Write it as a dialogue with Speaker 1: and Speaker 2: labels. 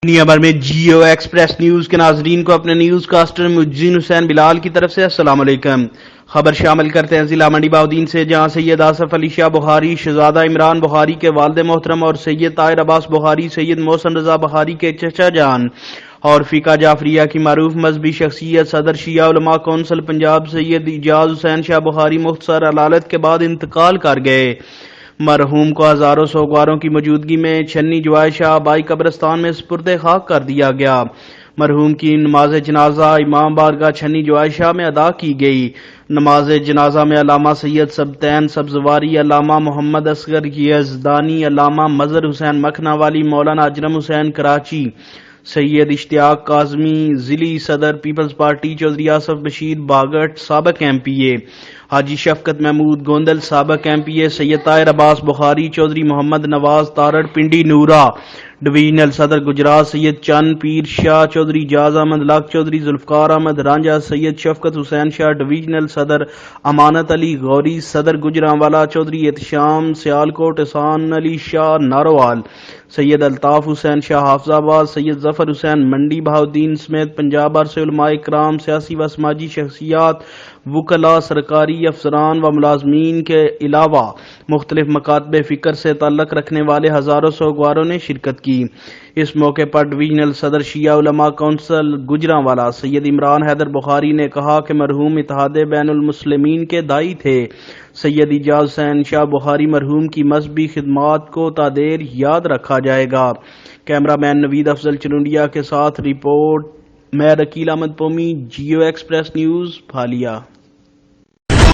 Speaker 1: دنیا بھر میں جیو ایکسپریس نیوز کے ناظرین کو اپنے نیوز کاسٹر مجزین حسین بلال کی طرف سے السلام علیکم۔ خبر شامل کرتے ہیں ضلع منڈی بہاؤدین سے، جہاں سید آصف علی شاہ بخاری شہزادہ عمران بخاری کے والد محترم اور سید طاہر عباس بخاری سید محسن رضا بخاری کے چچا جان اور فقہ جعفریہ کی معروف مذہبی شخصیت صدر شیعہ علماء کونسل پنجاب سید اعجاز حسین شاہ بخاری مختصر علالت کے بعد انتقال کر گئے۔ مرحوم کو ہزاروں سوگوروں کی موجودگی میں چھنی جوائے شاہ بائی قبرستان میں سپرد خاک کر دیا گیا۔ مرحوم کی نماز جنازہ امام بارگاہ چھنی جوائے شاہ میں ادا کی گئی۔ نماز جنازہ میں علامہ سید سبتین سبزواری، علامہ محمد اصغر یزدانی، علامہ مظہر حسین مکھنا والی، مولانا اجرم حسین کراچی، سید اشتیاق کاظمی ضلعی صدر پیپلز پارٹی، چودھری آصف بشیر باگٹ سابق ایم پی اے، حاجی شفقت محمود گوندل سابق ایم پی اے، سید طاہر عباس بخاری، چودھری محمد نواز تارڑ پنڈی نورا ڈویژنل صدر گجرات، سید چند پیر شاہ، چودھری اعجاز احمد لق، چودھری ذوالفقار احمد رانجھا، سید شفقت حسین شاہ ڈویژنل صدر، امانت علی غوری صدر گجرانوالا، چودھری احتشام سیالکوٹ، احسان علی شاہ ناروال، سید الطاف حسین شاہ حافظ آباد، سید ظفر حسین منڈی بہاؤدین سمیت پنجاب بھر سے علماء اکرام، سیاسی وسماجی شخصیات، وکلاء، سرکاری افسران و ملازمین کے علاوہ مختلف مکاتب فکر سے تعلق رکھنے والے ہزاروں سوگواروں نے شرکت کی۔ اس موقع پر ڈویژنل صدر شیعہ علماء کونسل گجرانوالا سید عمران حیدر بخاری نے کہا کہ مرحوم اتحاد بین المسلمین کے داعی تھے۔ سید اعجاز حسین شاہ بخاری مرحوم کی مذہبی خدمات کو تا دیر یاد رکھا جائے گا۔ کیمرہ مین نوید افضل چلونڈیا کے ساتھ رپورٹ میں عقیل احمد پومی، جیو ایکسپریس نیوز، پھالیہ۔